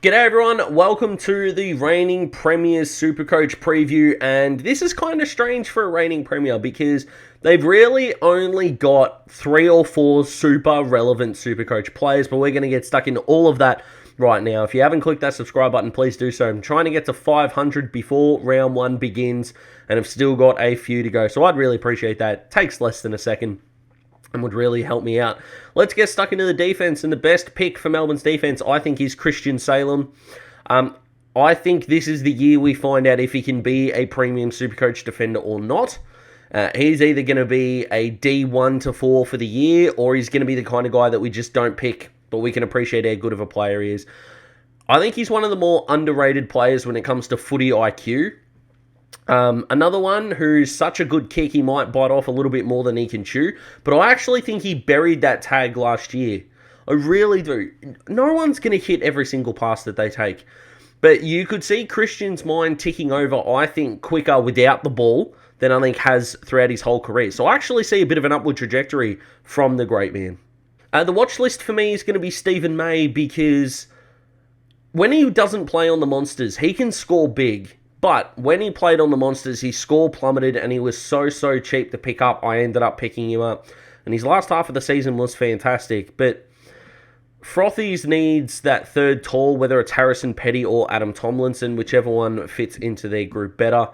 G'day everyone, welcome to the reigning Premier's Supercoach preview, and this is kind of strange for a reigning Premier because they've really only got 3 or 4 super relevant Supercoach players, but we're going to get stuck into all of that right now. If you haven't clicked that subscribe button, please do so. I'm trying to get to 500 before round 1 begins, and I've still got a few to go, so I'd really appreciate that. It takes less than a second and would really help me out. Let's get stuck into the defense, and the best pick for Melbourne's defense, I think, is Christian Salem. I think this is the year we find out if he can be a premium Supercoach defender or not. He's either going to be a D1 to 4 for the year, or he's going to be the kind of guy that we just don't pick, but we can appreciate how good of a player he is. I think he's one of the more underrated players when it comes to footy IQ. Another one who's such a good kick, he might bite off a little bit more than he can chew, but I actually think he buried that tag last year. I really do. No one's going to hit every single pass that they take, but you could see Christian's mind ticking over, I think, quicker without the ball than I think has throughout his whole career. So I actually see a bit of an upward trajectory from the great man. The watch list for me is going to be Stephen May, because when he doesn't play on the Monsters, he can score big. But when he played on the Monsters, his score plummeted and he was so cheap to pick up. I ended up picking him up. And his last half of the season was fantastic. But Frothies needs that third tall, whether it's Harrison Petty or Adam Tomlinson, whichever one fits into their group better,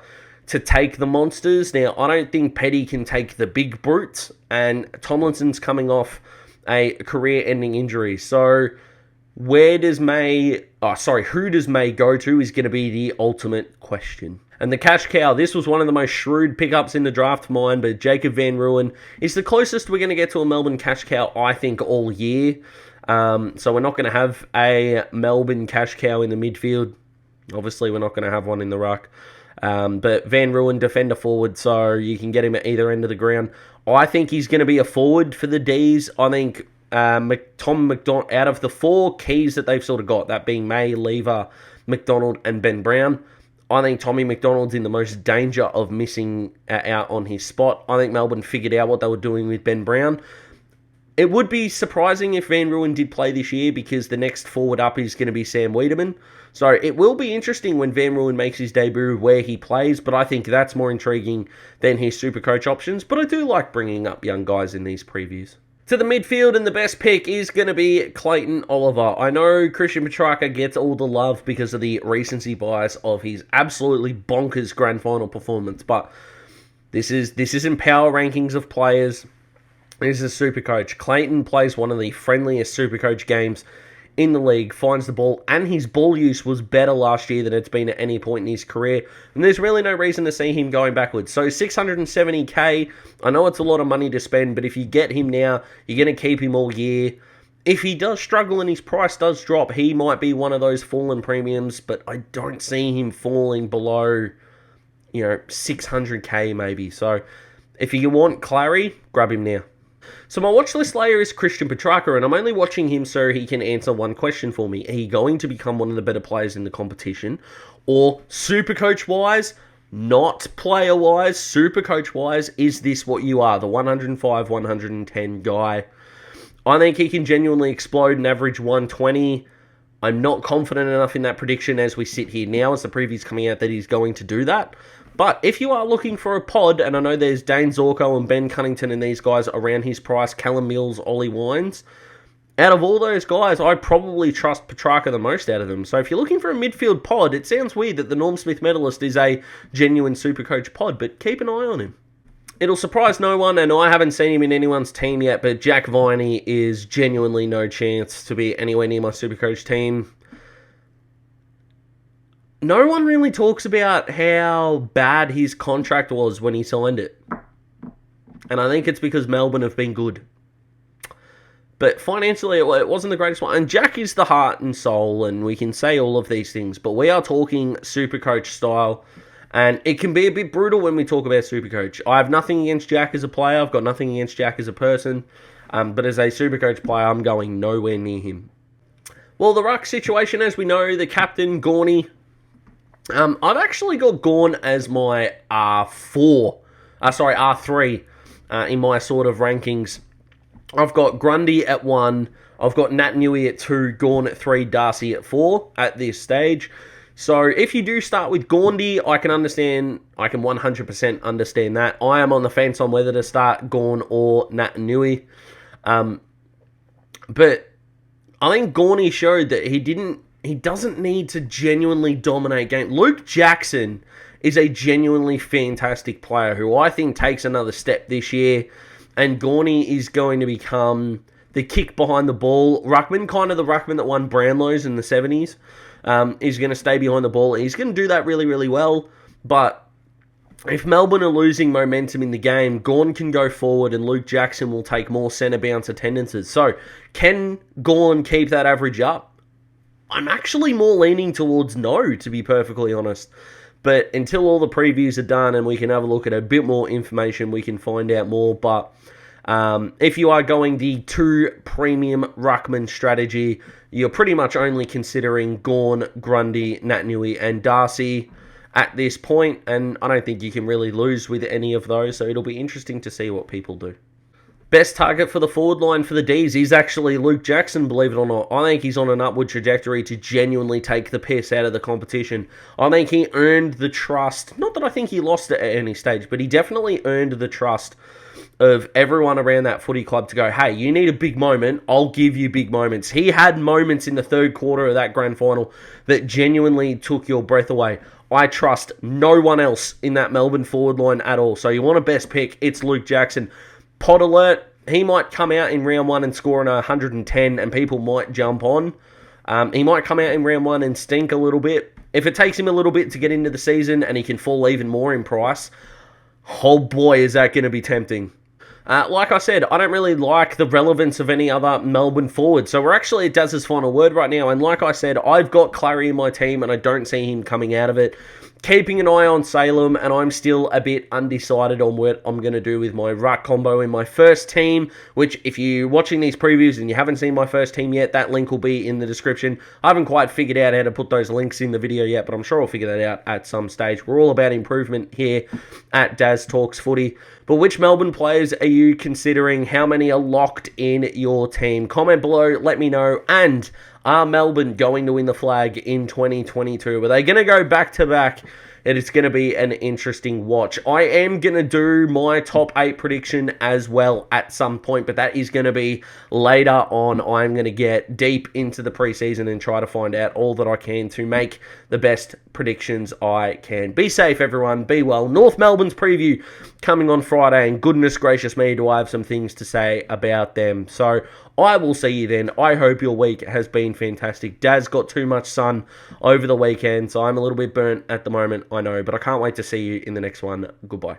to take the Monsters. Now, I don't think Petty can take the big brutes, and Tomlinson's coming off a career-ending injury. So who does May go to is going to be the ultimate question. And the cash cow, this was one of the most shrewd pickups in the draft for mine, but Jacob van Rooyen is the closest we're going to get to a Melbourne cash cow, I think, all year. So we're not going to have a Melbourne cash cow in the midfield. Obviously, we're not going to have one in the ruck. But Van Rooyen, defender forward, so you can get him at either end of the ground. I think he's going to be a forward for the Dees. I think Tom McDonald, out of the 4 keys that they've sort of got, that being May, Lever, McDonald, and Ben Brown, I think Tommy McDonald's in the most danger of missing out on his spot. I think Melbourne figured out what they were doing with Ben Brown. It would be surprising if Van Rooyen did play this year, because the next forward up is going to be Sam Wiedemann. So it will be interesting when Van Rooyen makes his debut where he plays, but I think that's more intriguing than his Supercoach options. But I do like bringing up young guys in these previews. To the midfield, and the best pick is going to be Clayton Oliver. I know Christian Petracca gets all the love because of the recency bias of his absolutely bonkers grand final performance, but this isn't power rankings of players. This is Supercoach. Clayton plays one of the friendliest Supercoach games in the league, finds the ball, and his ball use was better last year than it's been at any point in his career, and there's really no reason to see him going backwards. So 670k, I know it's a lot of money to spend, but if you get him now, you're going to keep him all year. If he does struggle and his price does drop, he might be one of those fallen premiums, but I don't see him falling below, 600k maybe. So if you want Clarry, grab him now. So my watch list layer is Christian Petracca, and I'm only watching him so he can answer one question for me. Are you going to become one of the better players in the competition? Or Supercoach-wise, not player-wise, Supercoach-wise, is this what you are? The 105, 110 guy? I think he can genuinely explode and average 120. I'm not confident enough in that prediction as we sit here now, as the preview's coming out, that he's going to do that. But if you are looking for a pod, and I know there's Dane Zorko and Ben Cunnington and these guys around his price, Callum Mills, Ollie Wines, out of all those guys, I probably trust Petracca the most out of them. So if you're looking for a midfield pod, it sounds weird that the Norm Smith medalist is a genuine Supercoach pod, but keep an eye on him. It'll surprise no one, and I haven't seen him in anyone's team yet, but Jack Viney is genuinely no chance to be anywhere near my Supercoach team. No one really talks about how bad his contract was when he signed it. And I think it's because Melbourne have been good. But financially, it wasn't the greatest one. And Jack is the heart and soul, and we can say all of these things. But we are talking Supercoach style. And it can be a bit brutal when we talk about Supercoach. I have nothing against Jack as a player. I've got nothing against Jack as a person. But as a Supercoach player, I'm going nowhere near him. Well, the ruck situation, as we know, the captain, Gawny. I've actually got Gawn as my R3 in my sort of rankings. I've got Grundy at 1, I've got Naitanui at 2, Gawn at 3, Darcy at 4 at this stage. So if you do start with Gawndy, I can 100% understand that. I am on the fence on whether to start Gawn or Naitanui. But I think Gawney showed that he doesn't need to genuinely dominate game. Luke Jackson is a genuinely fantastic player who I think takes another step this year. And Gawney is going to become the kick behind the ball ruckman, kind of the ruckman that won Brownlows in the 70s. Is going to stay behind the ball. He's going to do that really, really well. But if Melbourne are losing momentum in the game, Gawn can go forward and Luke Jackson will take more centre bounce attendances. So, can Gawn keep that average up? I'm actually more leaning towards no, to be perfectly honest. But until all the previews are done and we can have a look at a bit more information, we can find out more. But if you are going the 2 premium ruckman strategy, you're pretty much only considering Gawn, Grundy, Naitanui, and Darcy at this point, and I don't think you can really lose with any of those, so it'll be interesting to see what people do. Best target for the forward line for the Dees is actually Luke Jackson, believe it or not. I think he's on an upward trajectory to genuinely take the piss out of the competition. I think he earned the trust, not that I think he lost it at any stage, but he definitely earned the trust of everyone around that footy club to go, hey, you need a big moment, I'll give you big moments. He had moments in the third quarter of that grand final that genuinely took your breath away. I trust no one else in that Melbourne forward line at all. So you want a best pick, it's Luke Jackson. Pot alert, he might come out in round 1 and score an 110 and people might jump on. He might come out in round 1 and stink a little bit. If it takes him a little bit to get into the season and he can fall even more in price, oh boy, is that going to be tempting. Like I said, I don't really like the relevance of any other Melbourne forward. So we're actually at Daz's final word right now. And like I said, I've got Clarry in my team and I don't see him coming out of it. Keeping an eye on Salem, and I'm still a bit undecided on what I'm going to do with my ruck combo in my first team, which if you're watching these previews and you haven't seen my first team yet, that link will be in the description. I haven't quite figured out how to put those links in the video yet, but I'm sure I'll figure that out at some stage. We're all about improvement here at Daz Talks Footy. But which Melbourne players are you considering? How many are locked in your team? Comment below, let me know. And are Melbourne going to win the flag in 2022? Are they going to go back-to-back? And it's going to be an interesting watch. I am going to do my top 8 prediction as well at some point, but that is going to be later on. I'm going to get deep into the preseason and try to find out all that I can to make the best predictions I can. Be safe, everyone. Be well. North Melbourne's preview coming on Friday, and goodness gracious me, do I have some things to say about them. So I will see you then. I hope your week has been fantastic. Daz got too much sun over the weekend, so I'm a little bit burnt at the moment, I know, but I can't wait to see you in the next one. Goodbye.